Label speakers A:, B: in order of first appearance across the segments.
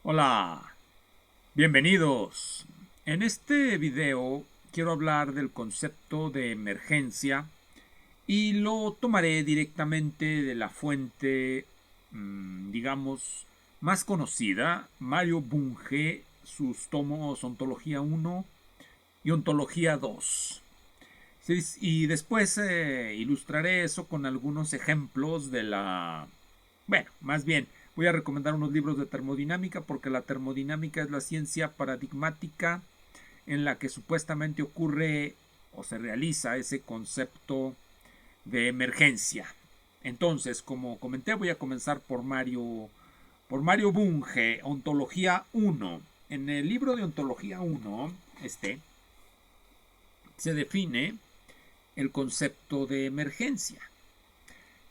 A: Hola, bienvenidos. En este video quiero hablar del concepto de emergencia y lo tomaré directamente de la fuente, digamos, más conocida, Mario Bunge, sus tomos Ontología 1 y Ontología 2. Sí, y después ilustraré eso con algunos ejemplos de la... Bueno, más bien, voy a recomendar unos libros de termodinámica porque la termodinámica es la ciencia paradigmática en la que supuestamente ocurre o se realiza ese concepto de emergencia. Entonces, como comenté, voy a comenzar por Mario Bunge, Ontología 1. En el libro de Ontología 1, se define el concepto de emergencia.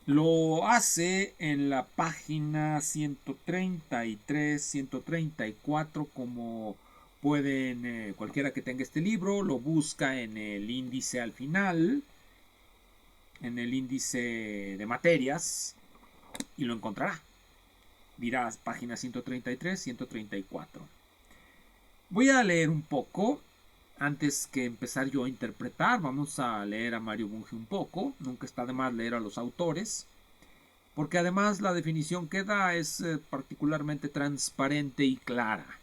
A: Lo hace en la página 133, 134, como pueden, cualquiera que tenga este libro, lo busca en el índice al final, en el índice de materias, y lo encontrará. Dirás página 133, 134. Voy a leer un poco. Antes que empezar yo a interpretar, vamos a leer a Mario Bunge un poco. Nunca está de más leer a los autores, porque además la definición que da es particularmente transparente y clara.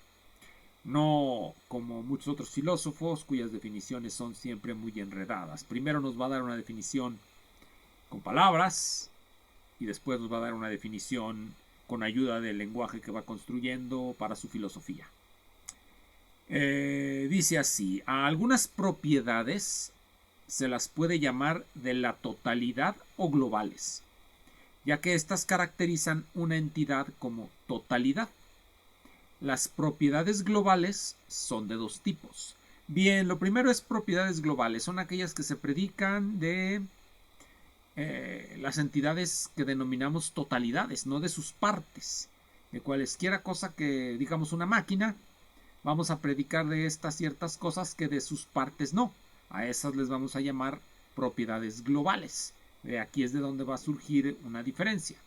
A: No como muchos otros filósofos cuyas definiciones son siempre muy enredadas. Primero nos va a dar una definición con palabras y después nos va a dar una definición con ayuda del lenguaje que va construyendo para su filosofía. Dice así: a algunas propiedades se las puede llamar de la totalidad o globales, ya que éstas caracterizan una entidad como totalidad. Las propiedades globales son de dos tipos. Bien, lo primero es propiedades globales. Son aquellas que se predican de las entidades que denominamos totalidades, no de sus partes. De cualesquiera cosa que, digamos, una máquina, vamos a predicar de estas ciertas cosas que de sus partes no. A esas les vamos a llamar propiedades globales. De aquí es de donde va a surgir una diferencia.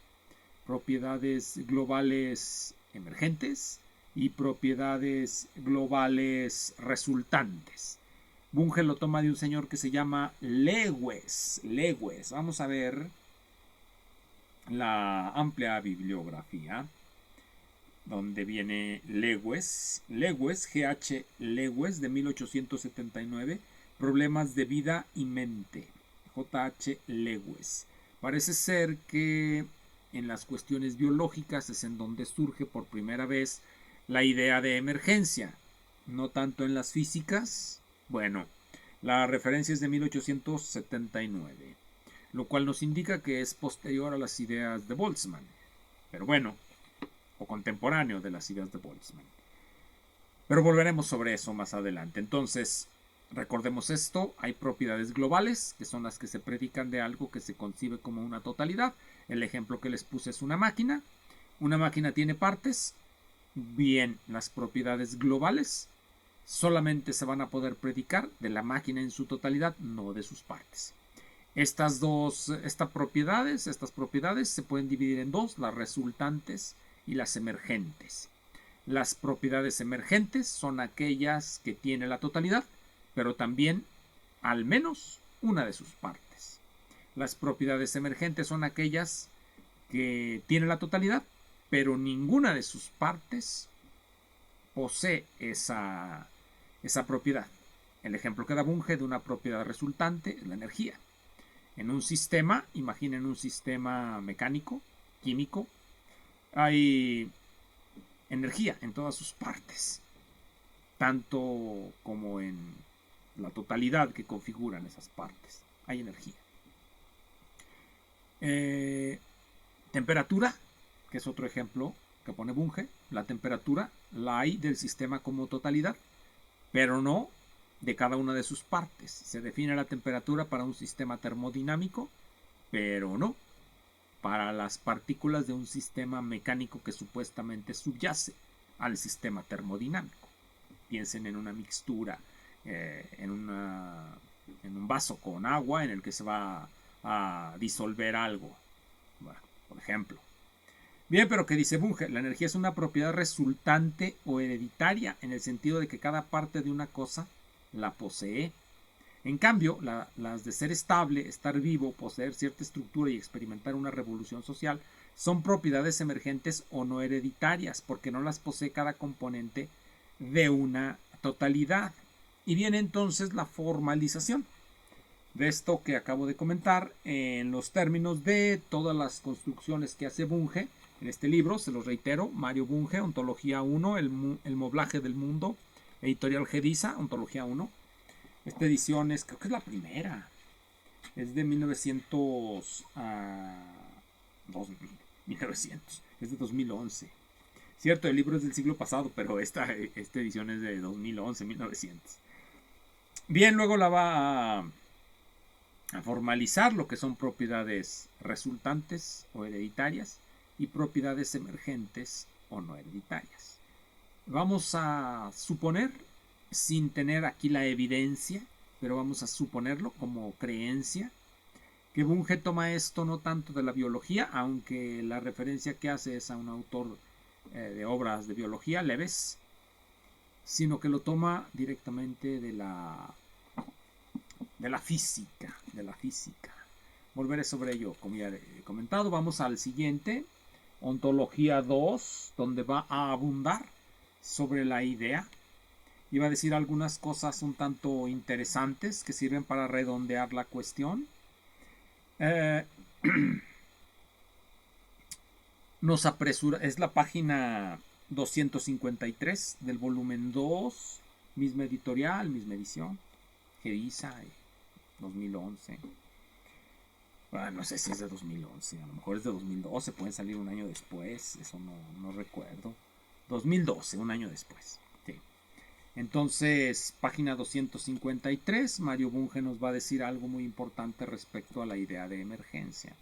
A: Propiedades globales emergentes y propiedades globales resultantes. Bunge lo toma de un señor que se llama Lewes. Lewes. Vamos a ver la amplia bibliografía donde viene Lewes. Lewes, G.H. Lewes, de 1879. Problemas de vida y mente. J.H. Lewes. Parece ser que en las cuestiones biológicas es en donde surge por primera vez la idea de emergencia, no tanto en las físicas. Bueno, la referencia es de 1879, lo cual nos indica que es posterior a las ideas de Boltzmann, pero bueno, o contemporáneo de las ideas de Boltzmann. Pero volveremos sobre eso más adelante. Entonces, recordemos esto: hay propiedades globales, que son las que se predican de algo que se concibe como una totalidad. El ejemplo que les puse es una máquina. Una máquina tiene partes. Bien, las propiedades globales solamente se van a poder predicar de la máquina en su totalidad, no de sus partes. Estas propiedades se pueden dividir en dos: las resultantes y las emergentes. Las propiedades emergentes son aquellas que tienen la totalidad, pero también al menos una de sus partes. Las propiedades emergentes son aquellas que tienen la totalidad, pero ninguna de sus partes posee esa propiedad. El ejemplo que da Bunge de una propiedad resultante es la energía. En un sistema, imaginen un sistema mecánico, químico, hay energía en todas sus partes, tanto como en la totalidad que configuran esas partes. Hay energía. Temperatura, que es otro ejemplo que pone Bunge. La temperatura la hay del sistema como totalidad, pero no de cada una de sus partes. Se define la temperatura para un sistema termodinámico, pero no para las partículas de un sistema mecánico que supuestamente subyace al sistema termodinámico. Piensen en una mixtura, en un vaso con agua en el que se va a disolver algo, bueno, por ejemplo. Bien, pero ¿qué dice Bunge? La energía es una propiedad resultante o hereditaria en el sentido de que cada parte de una cosa la posee. En cambio, las de ser estable, estar vivo, poseer cierta estructura y experimentar una revolución social son propiedades emergentes o no hereditarias, porque no las posee cada componente de una totalidad. Y viene entonces la formalización de esto que acabo de comentar en los términos de todas las construcciones que hace Bunge en este libro. Se los reitero: Mario Bunge, Ontología 1, el moblaje del mundo, editorial Gediza, Ontología 1. Esta edición creo que es la primera. Es de 1900. Es de 2011. Cierto, el libro es del siglo pasado, pero esta edición es de 2011, 1900. Bien, luego la va a formalizar lo que son propiedades resultantes o hereditarias y propiedades emergentes o no hereditarias. Vamos a suponer, sin tener aquí la evidencia, pero vamos a suponerlo como creencia, que Bunge toma esto no tanto de la biología, aunque la referencia que hace es a un autor de obras de biología, Leves, sino que lo toma directamente de la física, Volveré sobre ello, como ya he comentado. Vamos al siguiente, Ontología 2, donde va a abundar sobre la idea y va a decir algunas cosas un tanto interesantes que sirven para redondear la cuestión. Nos apresura, es la página 253 del volumen 2, misma editorial, misma edición, Gediza, 2011. Bueno, no sé si es de 2011, a lo mejor es de 2012, pueden salir un año después, eso no recuerdo. 2012, un año después. Sí. Entonces, página 253, Mario Bunge nos va a decir algo muy importante respecto a la idea de emergencia.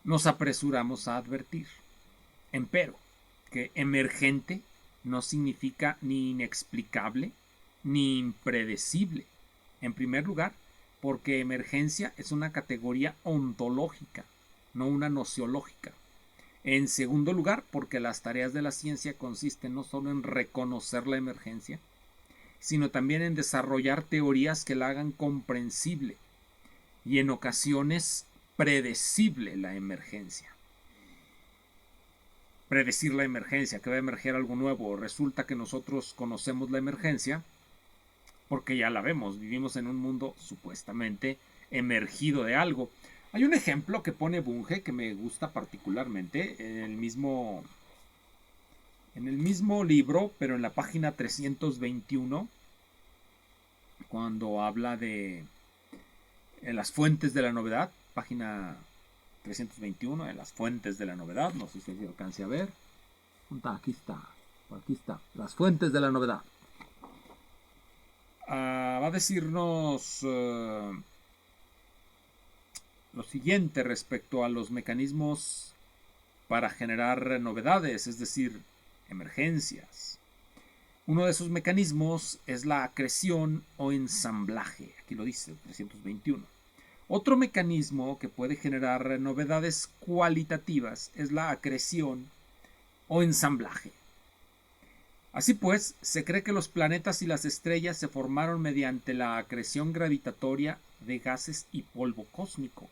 A: Nos apresuramos a advertir, empero, que emergente no significa ni inexplicable ni impredecible. En primer lugar, porque emergencia es una categoría ontológica, no una nociológica. En segundo lugar, porque las tareas de la ciencia consisten no solo en reconocer la emergencia, sino también en desarrollar teorías que la hagan comprensible y en ocasiones predecible la emergencia. Predecir la emergencia, que va a emerger algo nuevo. Resulta que nosotros conocemos la emergencia porque ya la vemos, vivimos en un mundo supuestamente emergido de algo. Hay un ejemplo que pone Bunge que me gusta particularmente en el mismo libro, pero en la página 321, cuando habla de las fuentes de la novedad, página 321, de las fuentes de la novedad, no sé si se alcance a ver. Aquí está, las fuentes de la novedad. Va a decirnos lo siguiente respecto a los mecanismos para generar novedades, es decir, emergencias. Uno de esos mecanismos es la acreción o ensamblaje, aquí lo dice, 321. Otro mecanismo que puede generar novedades cualitativas es la acreción o ensamblaje. Así pues, se cree que los planetas y las estrellas se formaron mediante la acreción gravitatoria de gases y polvo cósmico.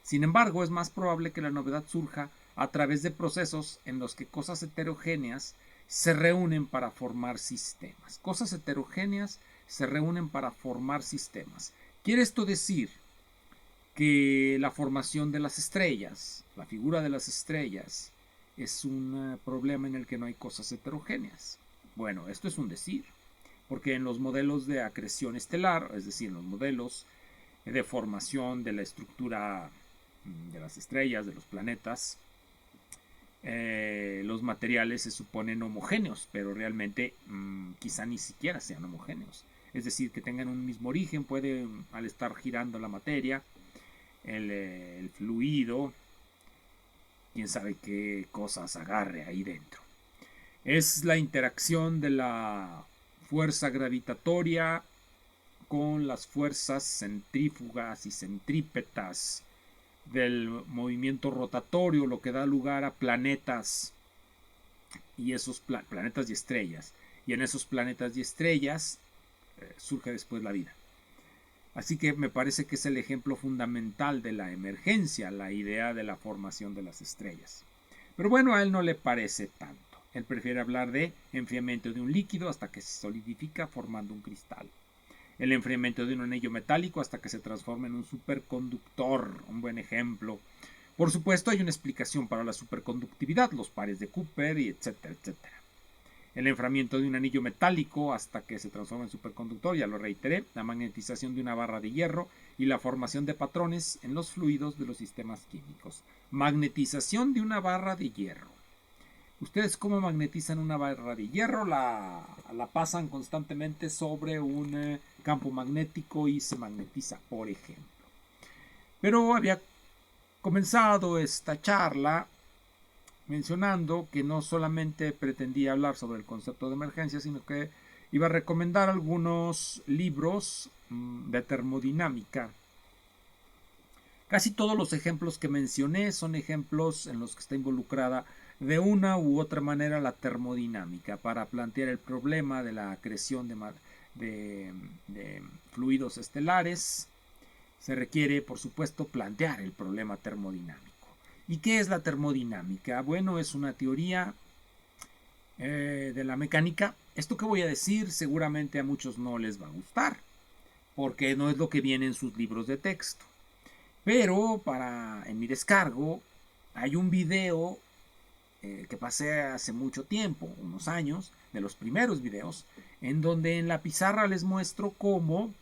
A: Sin embargo, es más probable que la novedad surja a través de procesos en los que cosas heterogéneas se reúnen para formar sistemas. Cosas heterogéneas se reúnen para formar sistemas. ¿Quiere esto decir que la formación de las estrellas, la figura de las estrellas, es un problema en el que no hay cosas heterogéneas? Bueno, esto es un decir, porque en los modelos de acreción estelar, es decir, en los modelos de formación de la estructura de las estrellas, de los planetas, los materiales se suponen homogéneos, pero realmente quizá ni siquiera sean homogéneos. Es decir, que tengan un mismo origen, puede, al estar girando la materia, el fluido, quién sabe qué cosas agarre ahí dentro. Es la interacción de la fuerza gravitatoria con las fuerzas centrífugas y centrípetas del movimiento rotatorio, lo que da lugar a planetas y esos planetas y estrellas. Y en esos planetas y estrellas surge después la vida. Así que me parece que es el ejemplo fundamental de la emergencia, la idea de la formación de las estrellas. Pero bueno, a él no le parece tanto. Él prefiere hablar de enfriamiento de un líquido hasta que se solidifica formando un cristal. El enfriamiento de un anillo metálico hasta que se transforma en un superconductor, un buen ejemplo. Por supuesto, hay una explicación para la superconductividad, los pares de Cooper y etcétera, etcétera. El enfriamiento de un anillo metálico hasta que se transforma en superconductor, ya lo reiteré, la magnetización de una barra de hierro y la formación de patrones en los fluidos de los sistemas químicos. Magnetización de una barra de hierro. ¿Ustedes cómo magnetizan una barra de hierro? La pasan constantemente sobre un campo magnético y se magnetiza, por ejemplo. Pero había comenzado esta charla mencionando que no solamente pretendía hablar sobre el concepto de emergencia, sino que iba a recomendar algunos libros de termodinámica. Casi todos los ejemplos que mencioné son ejemplos en los que está involucrada de una u otra manera la termodinámica para plantear el problema de la acreción de fluidos estelares. Se requiere, por supuesto, plantear el problema termodinámico. ¿Y qué es la termodinámica? Bueno, es una teoría de la mecánica. Esto que voy a decir seguramente a muchos no les va a gustar, porque no es lo que viene en sus libros de texto. Pero en mi descargo hay un video que pasé hace mucho tiempo, unos años, de los primeros videos, en donde en la pizarra les muestro cómo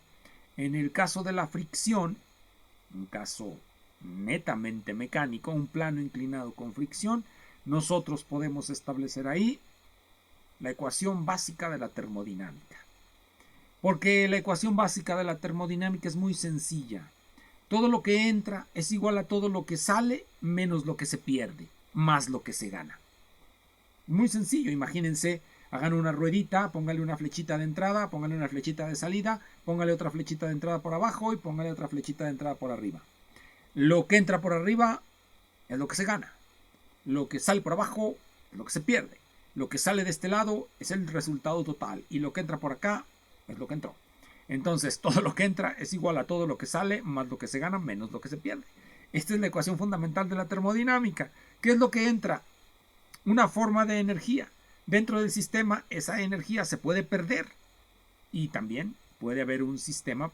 A: en el caso de la fricción, un caso netamente mecánico, un plano inclinado con fricción, nosotros podemos establecer ahí la ecuación básica de la termodinámica. Porque la ecuación básica de la termodinámica es muy sencilla. Todo lo que entra es igual a todo lo que sale menos lo que se pierde, más lo que se gana. Muy sencillo, imagínense, hagan una ruedita, póngale una flechita de entrada, póngale una flechita de salida, póngale otra flechita de entrada por abajo y póngale otra flechita de entrada por arriba. Lo que entra por arriba es lo que se gana. Lo que sale por abajo es lo que se pierde. Lo que sale de este lado es el resultado total. Y lo que entra por acá es lo que entró. Entonces, todo lo que entra es igual a todo lo que sale, más lo que se gana, menos lo que se pierde. Esta es la ecuación fundamental de la termodinámica. ¿Qué es lo que entra? Una forma de energía. Dentro del sistema, esa energía se puede perder. Y también puede haber un sistema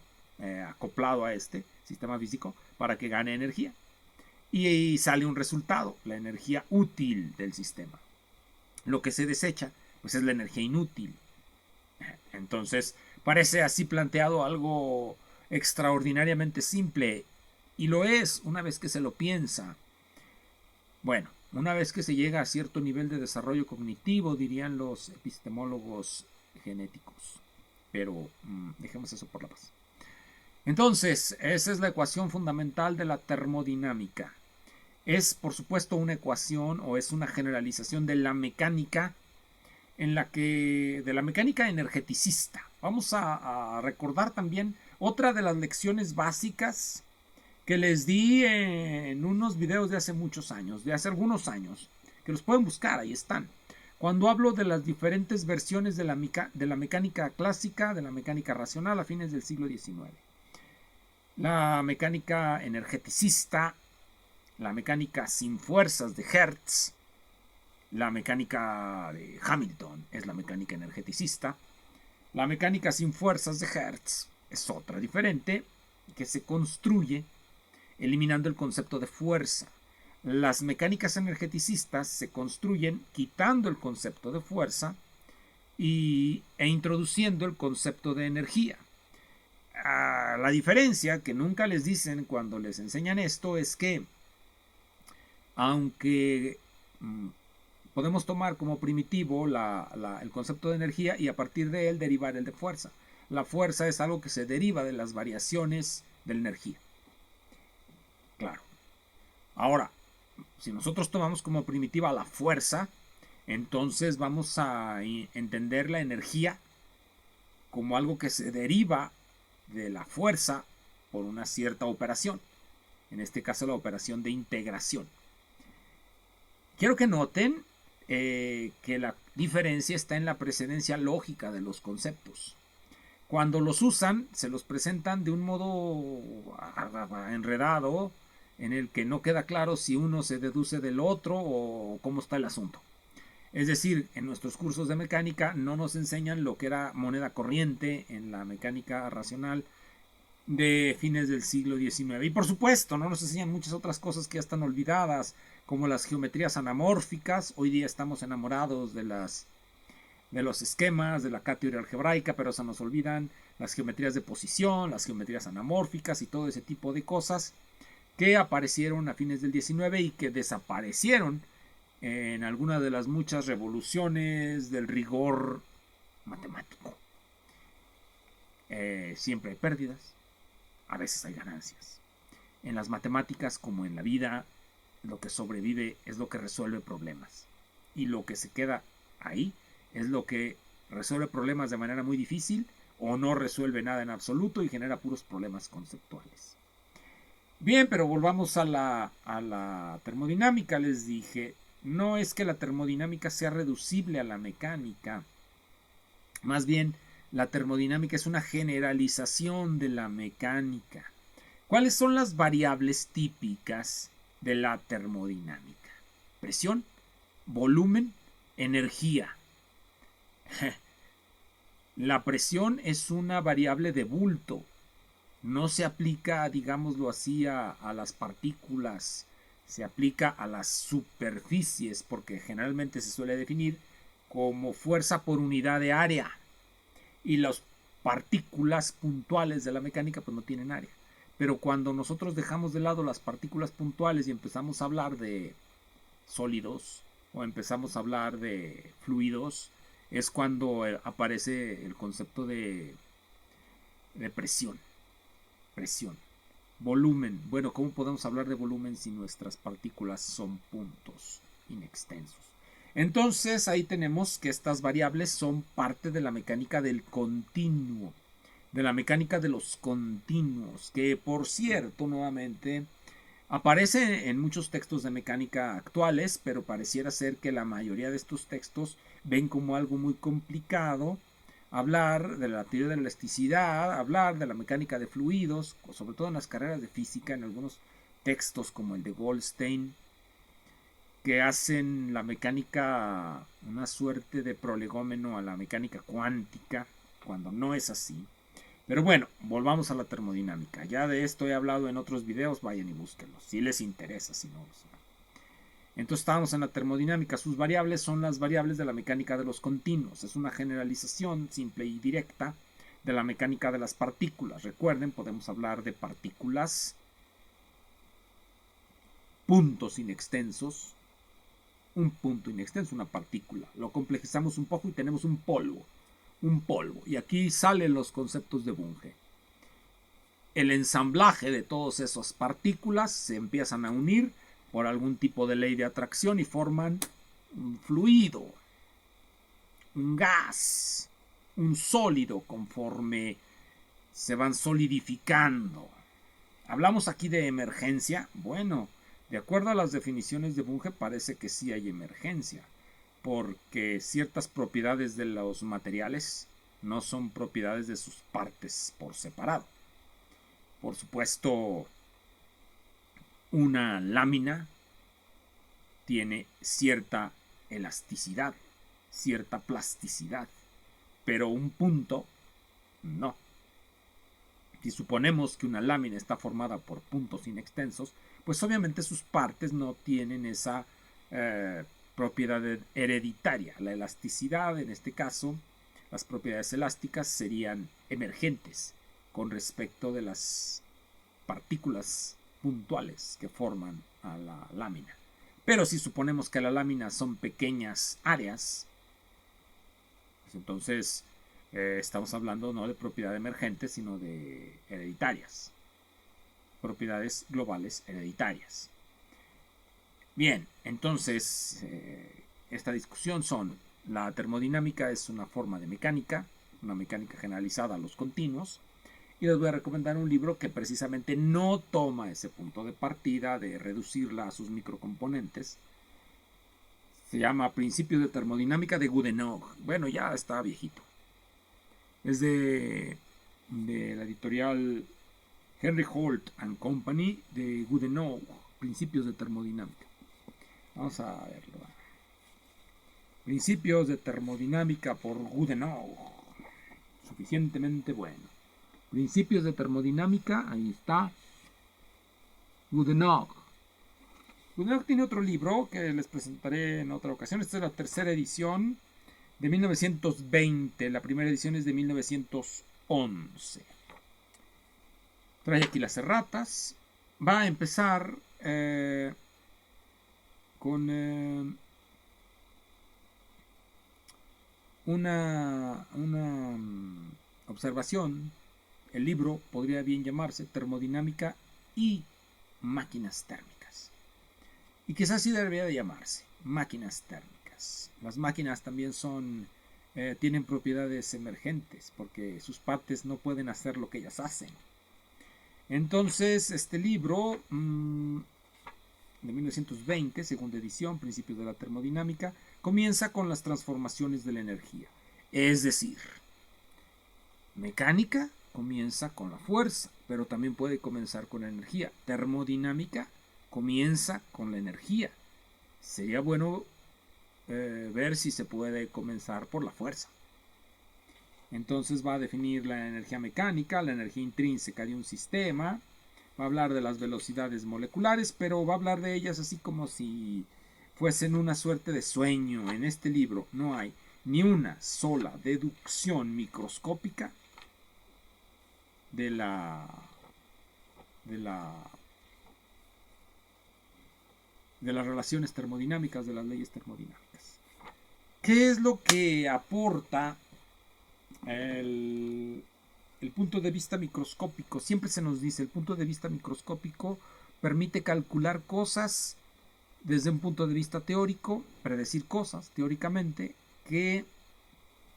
A: acoplado a este sistema físico para que gane energía. Y sale un resultado, la energía útil del sistema. Lo que se desecha, pues es la energía inútil. Entonces, parece así planteado algo extraordinariamente simple. Y lo es una vez que se lo piensa. Bueno, una vez que se llega a cierto nivel de desarrollo cognitivo, dirían los epistemólogos genéticos. Pero dejemos eso por la paz. Entonces, esa es la ecuación fundamental de la termodinámica. Es, por supuesto, una ecuación o es una generalización de la mecánica de la mecánica energeticista. Vamos a recordar también otra de las lecciones básicas que les di en unos videos de hace muchos años, de hace algunos años, que los pueden buscar, ahí están. Cuando hablo de las diferentes versiones de la mecánica clásica, de la mecánica racional a fines del siglo XIX. La mecánica energeticista, la mecánica sin fuerzas de Hertz, la mecánica de Hamilton es la mecánica energeticista. La mecánica sin fuerzas de Hertz es otra diferente que se construye eliminando el concepto de fuerza. Las mecánicas energeticistas se construyen quitando el concepto de fuerza e introduciendo el concepto de energía. La diferencia que nunca les dicen cuando les enseñan esto es que aunque podemos tomar como primitivo el concepto de energía y a partir de él derivar el de fuerza. La fuerza es algo que se deriva de las variaciones de la energía. Claro. Ahora, si nosotros tomamos como primitiva la fuerza, entonces vamos a entender la energía como algo que se deriva de la fuerza por una cierta operación. en este caso la operación de integración. Quiero que noten que la diferencia está en la precedencia lógica de los conceptos. Cuando los usan, se los presentan de un modo enredado, en el que no queda claro si uno se deduce del otro o cómo está el asunto. Es decir, en nuestros cursos de mecánica no nos enseñan lo que era moneda corriente en la mecánica racional de fines del siglo XIX. Y por supuesto, no nos enseñan muchas otras cosas que ya están olvidadas, como las geometrías anamórficas. Hoy día estamos enamorados de los esquemas, de la teoría algebraica, pero se nos olvidan las geometrías de posición, las geometrías anamórficas y todo ese tipo de cosas que aparecieron a fines del XIX y que desaparecieron en alguna de las muchas revoluciones del rigor matemático. Siempre hay pérdidas, a veces hay ganancias. En las matemáticas, como en la vida, lo que sobrevive es lo que resuelve problemas. Y lo que se queda ahí es lo que resuelve problemas de manera muy difícil o no resuelve nada en absoluto y genera puros problemas conceptuales. Bien, pero volvamos a la termodinámica. Les dije, no es que la termodinámica sea reducible a la mecánica. Más bien, la termodinámica es una generalización de la mecánica. ¿Cuáles son las variables típicas de la termodinámica? Presión, volumen, energía. La presión es una variable de bulto. No se aplica, digámoslo así, a las partículas. Se aplica a las superficies, porque generalmente se suele definir como fuerza por unidad de área. Y las partículas puntuales de la mecánica pues no tienen área. Pero cuando nosotros dejamos de lado las partículas puntuales y empezamos a hablar de sólidos o empezamos a hablar de fluidos, es cuando aparece el concepto de presión. Presión. Volumen. Bueno, ¿cómo podemos hablar de volumen si nuestras partículas son puntos inextensos? Entonces ahí tenemos que estas variables son parte de la mecánica del continuo, de la mecánica de los continuos, que por cierto, nuevamente, aparece en muchos textos de mecánica actuales, pero pareciera ser que la mayoría de estos textos ven como algo muy complicado hablar de la teoría de la elasticidad, hablar de la mecánica de fluidos, sobre todo en las carreras de física, en algunos textos como el de Goldstein, que hacen la mecánica una suerte de prolegómeno a la mecánica cuántica, cuando no es así. Pero bueno, volvamos a la termodinámica. Ya de esto he hablado en otros videos, vayan y búsquenlos, si les interesa, si no. Entonces estábamos en la termodinámica. Sus variables son las variables de la mecánica de los continuos. Es una generalización simple y directa de la mecánica de las partículas. Recuerden, podemos hablar de partículas, puntos inextensos. Un punto inextenso, una partícula. Lo complejizamos un poco y tenemos un polvo. Un polvo. Y aquí salen los conceptos de Bunge. El ensamblaje de todas esas partículas se empiezan a unir por algún tipo de ley de atracción y forman un fluido, un gas, un sólido conforme se van solidificando. ¿Hablamos aquí de emergencia? Bueno, de acuerdo a las definiciones de Bunge parece que sí hay emergencia, porque ciertas propiedades de los materiales no son propiedades de sus partes por separado. Por supuesto, una lámina tiene cierta elasticidad, cierta plasticidad, pero un punto no. Si suponemos que una lámina está formada por puntos inextensos, pues obviamente sus partes no tienen esa propiedad hereditaria. La elasticidad, en este caso, las propiedades elásticas serían emergentes con respecto de las partículas puntuales que forman a la lámina. Pero si suponemos que la lámina son pequeñas áreas, pues entonces estamos hablando no de propiedad emergente, sino de hereditarias. Propiedades globales hereditarias. Bien, entonces esta discusión son: la termodinámica es una forma de mecánica, una mecánica generalizada a los continuos. Y les voy a recomendar un libro que precisamente no toma ese punto de partida de reducirla a sus microcomponentes. Se llama Principios de Termodinámica de Goodenough. Bueno, ya está viejito. Es de la editorial Henry Holt and Company de Goodenough. Principios de Termodinámica. Vamos a verlo. Principios de Termodinámica por Goodenough. Suficientemente bueno. Principios de Termodinámica, ahí está. Goodenough. Goodenough tiene otro libro que les presentaré en otra ocasión. Esta es la tercera edición de 1920. La primera edición es de 1911. Trae aquí las erratas. Va a empezar con una observación. El libro podría bien llamarse Termodinámica y Máquinas Térmicas. Y quizás así debería de llamarse Máquinas Térmicas. Las máquinas también tienen propiedades emergentes porque sus partes no pueden hacer lo que ellas hacen. Entonces, este libro de 1920, segunda edición, Principios de la Termodinámica, comienza con las transformaciones de la energía. Es decir, mecánica comienza con la fuerza, pero también puede comenzar con la energía. Termodinámica comienza con la energía. Sería bueno ver si se puede comenzar por la fuerza. Entonces va a definir la energía mecánica, la energía intrínseca de un sistema, va a hablar de las velocidades moleculares, pero va a hablar de ellas así como si fuesen una suerte de sueño. En este libro no hay ni una sola deducción microscópica de las relaciones termodinámicas, de las leyes termodinámicas. ¿Qué es lo que aporta el punto de vista microscópico? Siempre se nos dice, el punto de vista microscópico permite calcular cosas desde un punto de vista teórico, predecir cosas teóricamente que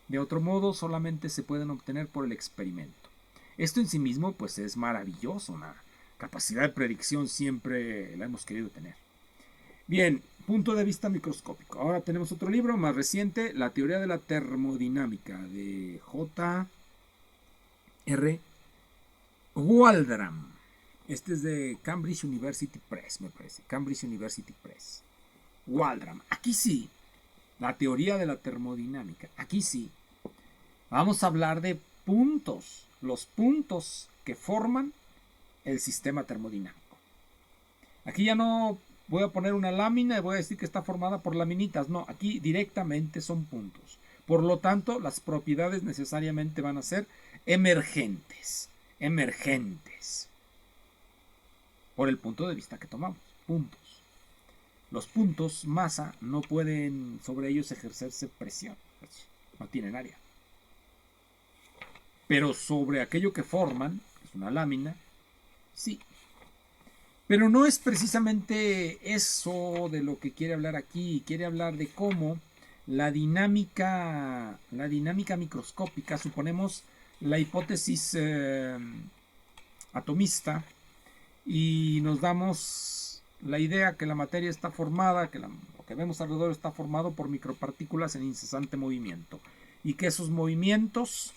A: de otro modo solamente se pueden obtener por el experimento. Esto en sí mismo pues es maravilloso, una capacidad de predicción siempre la hemos querido tener. Bien, punto de vista microscópico. Ahora tenemos otro libro más reciente, La teoría de la termodinámica, de J.R. Waldram. Este es de Cambridge University Press, me parece. Cambridge University Press. Waldram. Aquí sí, la teoría de la termodinámica. Aquí sí, vamos a hablar de puntos. Los puntos que forman el sistema termodinámico. Aquí ya no voy a poner una lámina y voy a decir que está formada por laminitas. No, aquí directamente son puntos. Por lo tanto, las propiedades necesariamente van a ser emergentes. Emergentes. Por el punto de vista que tomamos. Puntos. Los puntos masa no pueden sobre ellos ejercerse presión. No tienen área. Pero sobre aquello que forman, que es una lámina, sí. Pero no es precisamente eso de lo que quiere hablar aquí. Quiere hablar de cómo la dinámica microscópica, suponemos la hipótesis atomista, y nos damos la idea que la materia está formada, que lo que vemos alrededor está formado por micropartículas en incesante movimiento, y que esos movimientos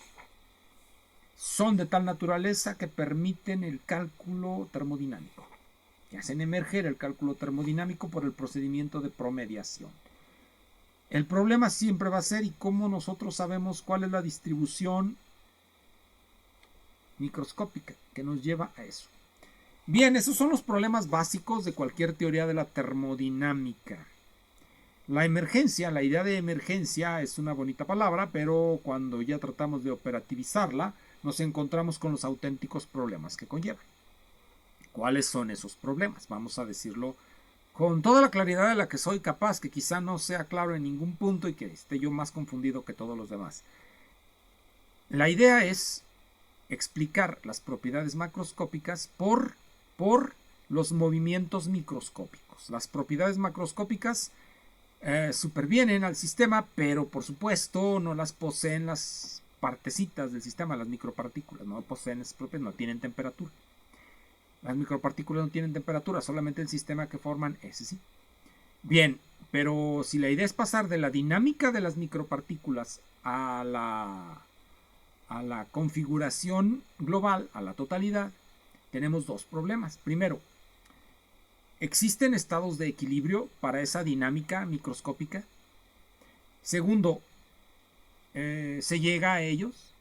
A: son de tal naturaleza que permiten el cálculo termodinámico, que hacen emerger el cálculo termodinámico por el procedimiento de promediación. El problema siempre va a ser, ¿y cómo nosotros sabemos cuál es la distribución microscópica que nos lleva a eso? Bien, esos son los problemas básicos de cualquier teoría de la termodinámica. La emergencia, la idea de emergencia es una bonita palabra, pero cuando ya tratamos de operativizarla, nos encontramos con los auténticos problemas que conlleva. ¿Cuáles son esos problemas? Vamos a decirlo con toda la claridad de la que soy capaz, que quizá no sea claro en ningún punto y que esté yo más confundido que todos los demás. La idea es explicar las propiedades macroscópicas por los movimientos microscópicos. Las propiedades macroscópicas supervienen al sistema, pero por supuesto no las poseen las partecitas del sistema, las micropartículas, no poseen esas propiedades, no tienen temperatura. Las micropartículas no tienen temperatura, solamente el sistema que forman, ese sí. Bien, pero si la idea es pasar de la dinámica de las micropartículas a la configuración global, a la totalidad, tenemos dos problemas. Primero, ¿existen estados de equilibrio para esa dinámica microscópica? Segundo, ¿se llega a ellos?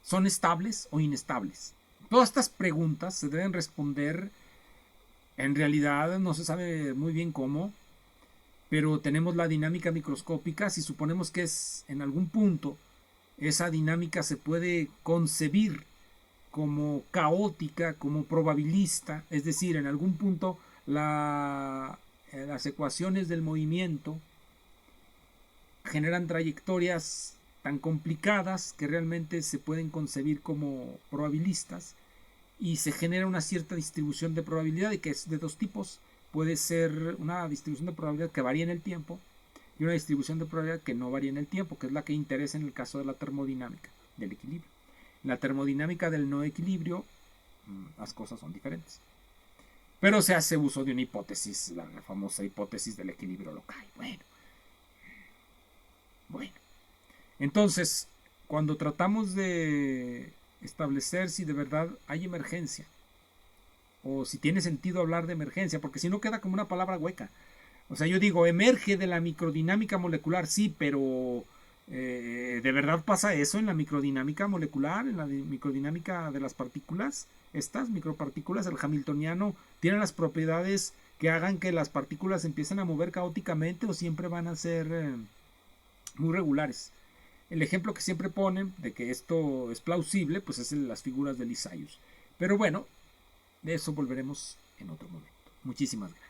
A: ¿Son estables o inestables? Todas estas preguntas se deben responder. En realidad no se sabe muy bien cómo, pero tenemos la dinámica microscópica. Si suponemos que es en algún punto, esa dinámica se puede concebir como caótica, como probabilista, es decir, en algún punto las ecuaciones del movimiento generan trayectorias tan complicadas que realmente se pueden concebir como probabilistas y se genera una cierta distribución de probabilidad, y que es de dos tipos. Puede ser una distribución de probabilidad que varía en el tiempo y una distribución de probabilidad que no varía en el tiempo, que es la que interesa en el caso de la termodinámica del equilibrio. En la termodinámica del no equilibrio, las cosas son diferentes. Pero se hace uso de una hipótesis, la famosa hipótesis del equilibrio local. Bueno. Entonces, cuando tratamos de establecer si de verdad hay emergencia, o si tiene sentido hablar de emergencia, porque si no queda como una palabra hueca. O sea, yo digo, emerge de la microdinámica molecular, sí, pero ¿de verdad pasa eso en la microdinámica molecular, en la microdinámica de las partículas? Estas micropartículas, el hamiltoniano, tienen las propiedades que hagan que las partículas empiecen a mover caóticamente, o siempre van a ser muy regulares. El ejemplo que siempre ponen de que esto es plausible, pues es las figuras de Lissajous. Pero bueno, de eso volveremos en otro momento. Muchísimas gracias.